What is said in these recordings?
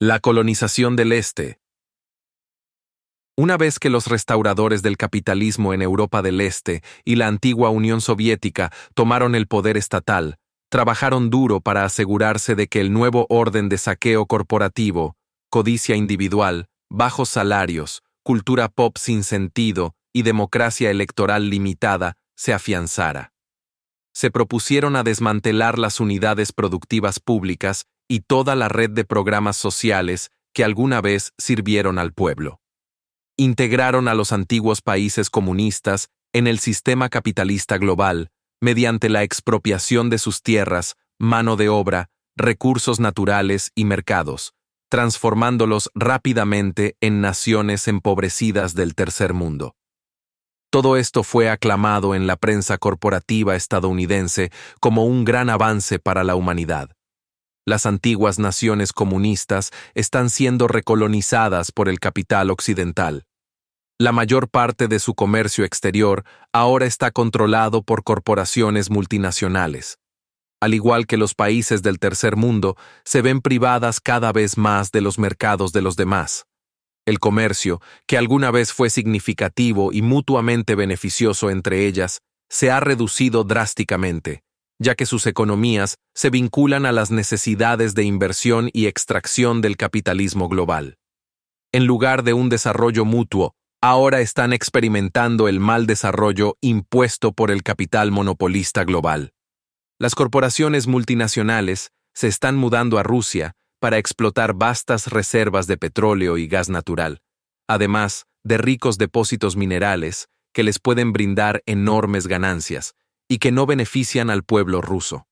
La colonización del Este. Una vez que los restauradores del capitalismo en Europa del Este y la antigua Unión Soviética tomaron el poder estatal, trabajaron duro para asegurarse de que el nuevo orden de saqueo corporativo, codicia individual, bajos salarios, cultura pop sin sentido y democracia electoral limitada se afianzara. Se propusieron a desmantelar las unidades productivas públicas y toda la red de programas sociales que alguna vez sirvieron al pueblo. Integraron a los antiguos países comunistas en el sistema capitalista global mediante la expropiación de sus tierras, mano de obra, recursos naturales y mercados, transformándolos rápidamente en naciones empobrecidas del tercer mundo. Todo esto fue aclamado en la prensa corporativa estadounidense como un gran avance para la humanidad. Las antiguas naciones comunistas están siendo recolonizadas por el capital occidental. La mayor parte de su comercio exterior ahora está controlado por corporaciones multinacionales. Al igual que los países del tercer mundo, se ven privadas cada vez más de los mercados de los demás. El comercio, que alguna vez fue significativo y mutuamente beneficioso entre ellas, se ha reducido drásticamente, ya que sus economías se vinculan a las necesidades de inversión y extracción del capitalismo global. En lugar de un desarrollo mutuo, ahora están experimentando el mal desarrollo impuesto por el capital monopolista global. Las corporaciones multinacionales se están mudando a Rusia para explotar vastas reservas de petróleo y gas natural, además de ricos depósitos minerales que les pueden brindar enormes ganancias y que no benefician al pueblo ruso.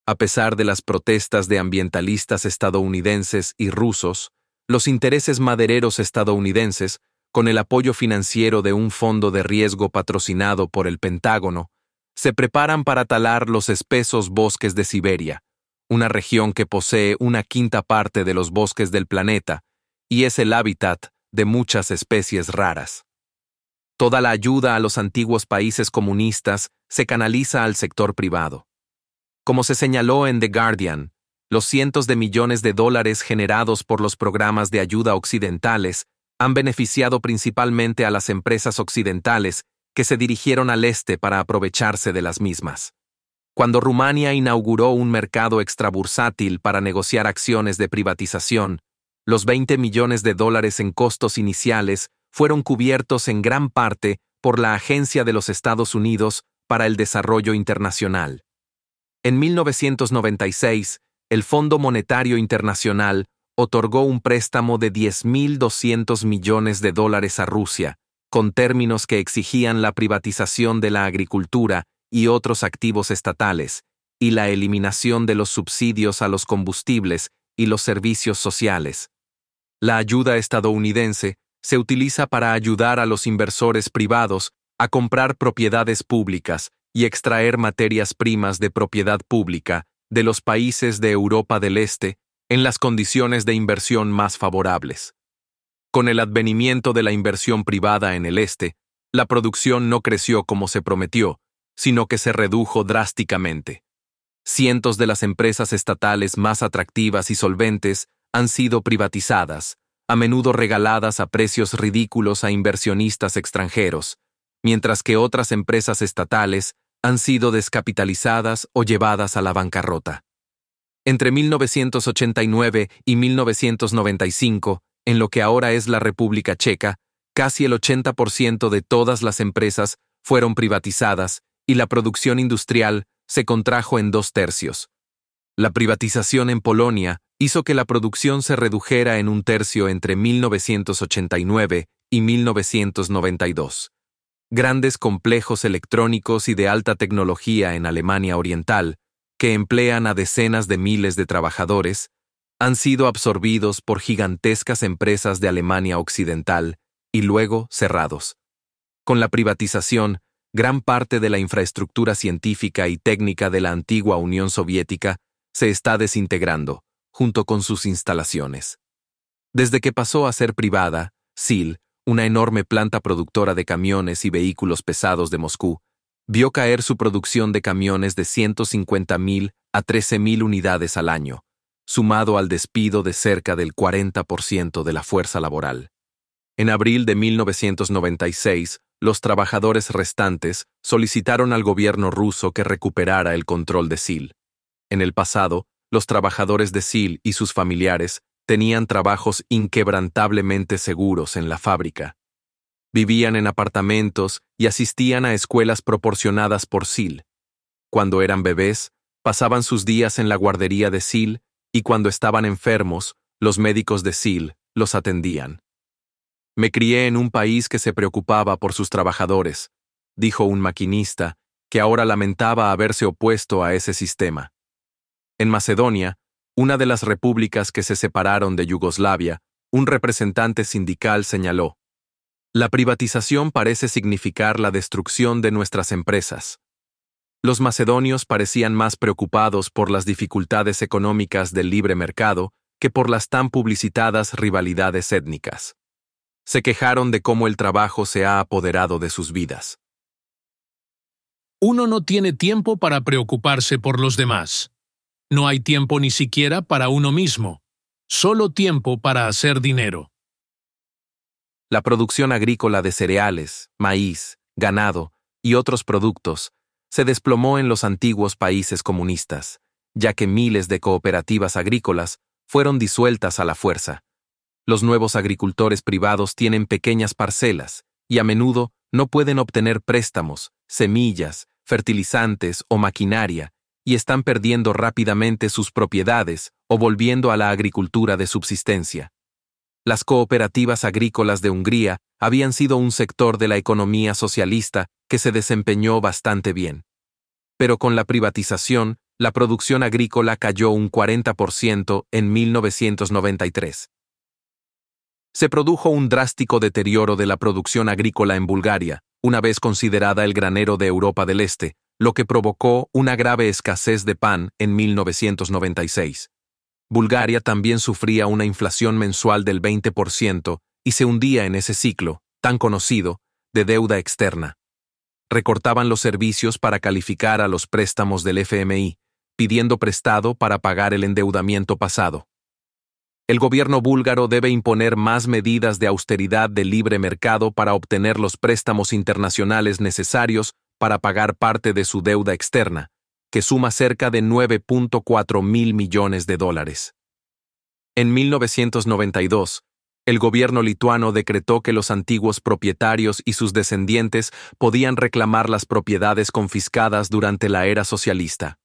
A pesar de las protestas de ambientalistas estadounidenses y rusos, los intereses madereros estadounidenses, con el apoyo financiero de un fondo de riesgo patrocinado por el Pentágono, se preparan para talar los espesos bosques de Siberia, una región que posee una quinta parte de los bosques del planeta y es el hábitat de muchas especies raras. Toda la ayuda a los antiguos países comunistas se canaliza al sector privado. Como se señaló en The Guardian, los cientos de millones de dólares generados por los programas de ayuda occidentales han beneficiado principalmente a las empresas occidentales que se dirigieron al este para aprovecharse de las mismas. Cuando Rumania inauguró un mercado extrabursátil para negociar acciones de privatización, los 20 millones de dólares en costos iniciales fueron cubiertos en gran parte por la Agencia de los Estados Unidos para el Desarrollo Internacional. En 1996, el Fondo Monetario Internacional otorgó un préstamo de 10.200 millones de dólares a Rusia, con términos que exigían la privatización de la agricultura y otros activos estatales, y la eliminación de los subsidios a los combustibles y los servicios sociales. La ayuda estadounidense se utiliza para ayudar a los inversores privados a comprar propiedades públicas y extraer materias primas de propiedad pública de los países de Europa del Este en las condiciones de inversión más favorables. Con el advenimiento de la inversión privada en el este, la producción no creció como se prometió, sino que se redujo drásticamente. Cientos de las empresas estatales más atractivas y solventes han sido privatizadas, a menudo regaladas a precios ridículos a inversionistas extranjeros, mientras que otras empresas estatales han sido descapitalizadas o llevadas a la bancarrota. Entre 1989 y 1995, en lo que ahora es la República Checa, casi el 80% de todas las empresas fueron privatizadas y la producción industrial se contrajo en 2/3. La privatización en Polonia hizo que la producción se redujera en 1/3 entre 1989 y 1992. Grandes complejos electrónicos y de alta tecnología en Alemania Oriental, que emplean a decenas de miles de trabajadores, han sido absorbidos por gigantescas empresas de Alemania Occidental y luego cerrados. Con la privatización, gran parte de la infraestructura científica y técnica de la antigua Unión Soviética se está desintegrando, junto con sus instalaciones. Desde que pasó a ser privada, SIL, una enorme planta productora de camiones y vehículos pesados de Moscú, vio caer su producción de camiones de 150.000 a 13.000 unidades al año, sumado al despido de cerca del 40% de la fuerza laboral. En abril de 1996, los trabajadores restantes solicitaron al gobierno ruso que recuperara el control de SIL. En el pasado, los trabajadores de SIL y sus familiares tenían trabajos inquebrantablemente seguros en la fábrica. Vivían en apartamentos y asistían a escuelas proporcionadas por SIL. Cuando eran bebés, pasaban sus días en la guardería de SIL y cuando estaban enfermos, los médicos de SIL los atendían. Me crié en un país que se preocupaba por sus trabajadores, dijo un maquinista que ahora lamentaba haberse opuesto a ese sistema. En Macedonia, una de las repúblicas que se separaron de Yugoslavia, un representante sindical señaló: la privatización parece significar la destrucción de nuestras empresas. Los macedonios parecían más preocupados por las dificultades económicas del libre mercado que por las tan publicitadas rivalidades étnicas. Se quejaron de cómo el trabajo se ha apoderado de sus vidas. Uno no tiene tiempo para preocuparse por los demás. No hay tiempo ni siquiera para uno mismo. Solo tiempo para hacer dinero. La producción agrícola de cereales, maíz, ganado y otros productos se desplomó en los antiguos países comunistas, ya que miles de cooperativas agrícolas fueron disueltas a la fuerza. Los nuevos agricultores privados tienen pequeñas parcelas y a menudo no pueden obtener préstamos, semillas, fertilizantes o maquinaria y están perdiendo rápidamente sus propiedades o volviendo a la agricultura de subsistencia. Las cooperativas agrícolas de Hungría habían sido un sector de la economía socialista que se desempeñó bastante bien. Pero con la privatización, la producción agrícola cayó un 40% en 1993. Se produjo un drástico deterioro de la producción agrícola en Bulgaria, una vez considerada el granero de Europa del Este, lo que provocó una grave escasez de pan en 1996. Bulgaria también sufría una inflación mensual del 20% y se hundía en ese ciclo, tan conocido, de deuda externa. Recortaban los servicios para calificar a los préstamos del FMI, pidiendo prestado para pagar el endeudamiento pasado. El gobierno búlgaro debe imponer más medidas de austeridad de libre mercado para obtener los préstamos internacionales necesarios para pagar parte de su deuda externa, que suma cerca de 9.4 mil millones de dólares. En 1992, el gobierno lituano decretó que los antiguos propietarios y sus descendientes podían reclamar las propiedades confiscadas durante la era socialista.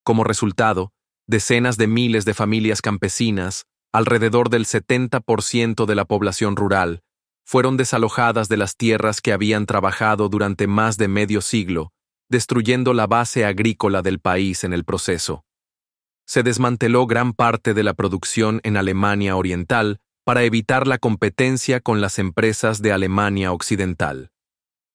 Como resultado, decenas de miles de familias campesinas, alrededor del 70% de la población rural, fueron desalojadas de las tierras que habían trabajado durante más de medio siglo, destruyendo la base agrícola del país en el proceso. Se desmanteló gran parte de la producción en Alemania Oriental para evitar la competencia con las empresas de Alemania Occidental.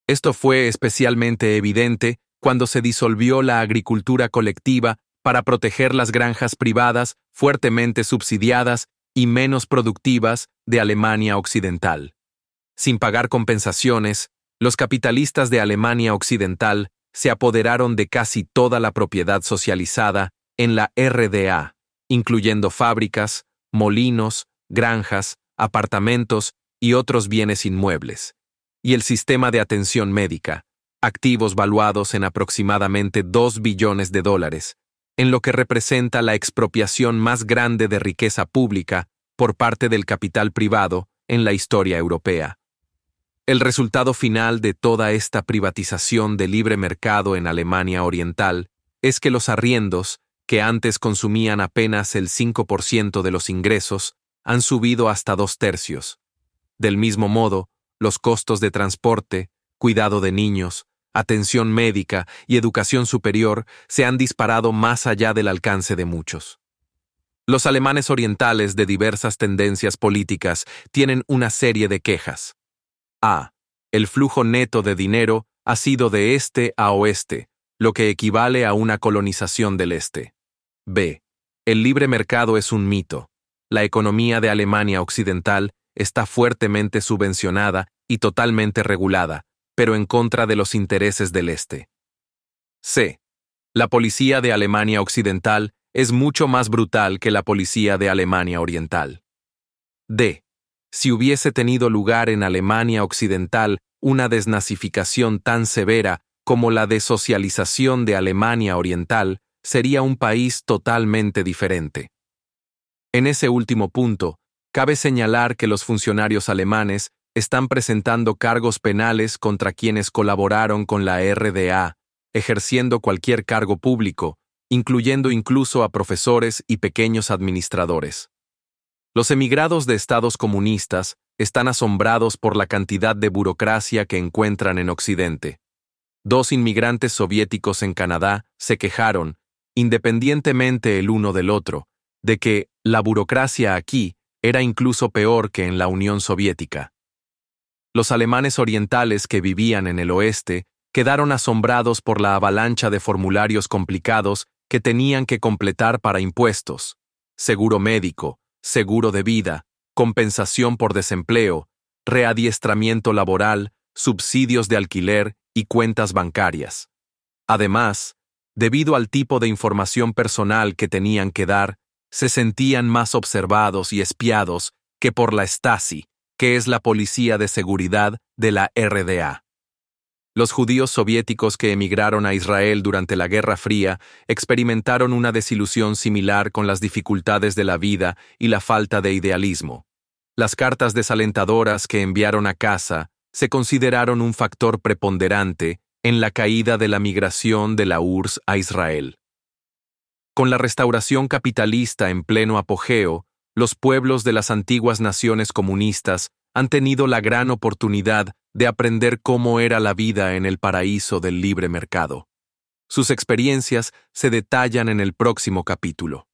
Esto fue especialmente evidente cuando se disolvió la agricultura colectiva para proteger las granjas privadas fuertemente subsidiadas y menos productivas de Alemania Occidental. Sin pagar compensaciones, los capitalistas de Alemania Occidental se apoderaron de casi toda la propiedad socializada en la RDA, incluyendo fábricas, molinos, granjas, apartamentos y otros bienes inmuebles, y el sistema de atención médica, activos valuados en aproximadamente 2 billones de dólares, en lo que representa la expropiación más grande de riqueza pública por parte del capital privado en la historia europea. El resultado final de toda esta privatización de libre mercado en Alemania Oriental es que los arriendos, que antes consumían apenas el 5% de los ingresos, han subido hasta 2/3. Del mismo modo, los costos de transporte, cuidado de niños, atención médica y educación superior se han disparado más allá del alcance de muchos. Los alemanes orientales de diversas tendencias políticas tienen una serie de quejas. A. El flujo neto de dinero ha sido de este a oeste, lo que equivale a una colonización del este. B. El libre mercado es un mito. La economía de Alemania Occidental está fuertemente subvencionada y totalmente regulada, pero en contra de los intereses del este. C. La policía de Alemania Occidental es mucho más brutal que la policía de Alemania Oriental. D. Si hubiese tenido lugar en Alemania Occidental una desnazificación tan severa como la desocialización de Alemania Oriental, sería un país totalmente diferente. En ese último punto, cabe señalar que los funcionarios alemanes están presentando cargos penales contra quienes colaboraron con la RDA, ejerciendo cualquier cargo público, incluyendo incluso a profesores y pequeños administradores. Los emigrados de estados comunistas están asombrados por la cantidad de burocracia que encuentran en Occidente. 2 inmigrantes soviéticos en Canadá se quejaron, independientemente el uno del otro, de que la burocracia aquí era incluso peor que en la Unión Soviética. Los alemanes orientales que vivían en el oeste quedaron asombrados por la avalancha de formularios complicados que tenían que completar para impuestos, seguro médico, seguro de vida, compensación por desempleo, readiestramiento laboral, subsidios de alquiler y cuentas bancarias. Además, debido al tipo de información personal que tenían que dar, se sentían más observados y espiados que por la Stasi, que es la policía de seguridad de la RDA. Los judíos soviéticos que emigraron a Israel durante la Guerra Fría experimentaron una desilusión similar con las dificultades de la vida y la falta de idealismo. Las cartas desalentadoras que enviaron a casa se consideraron un factor preponderante en la caída de la migración de la URSS a Israel. Con la restauración capitalista en pleno apogeo, los pueblos de las antiguas naciones comunistas han tenido la gran oportunidad de aprender cómo era la vida en el paraíso del libre mercado. Sus experiencias se detallan en el próximo capítulo.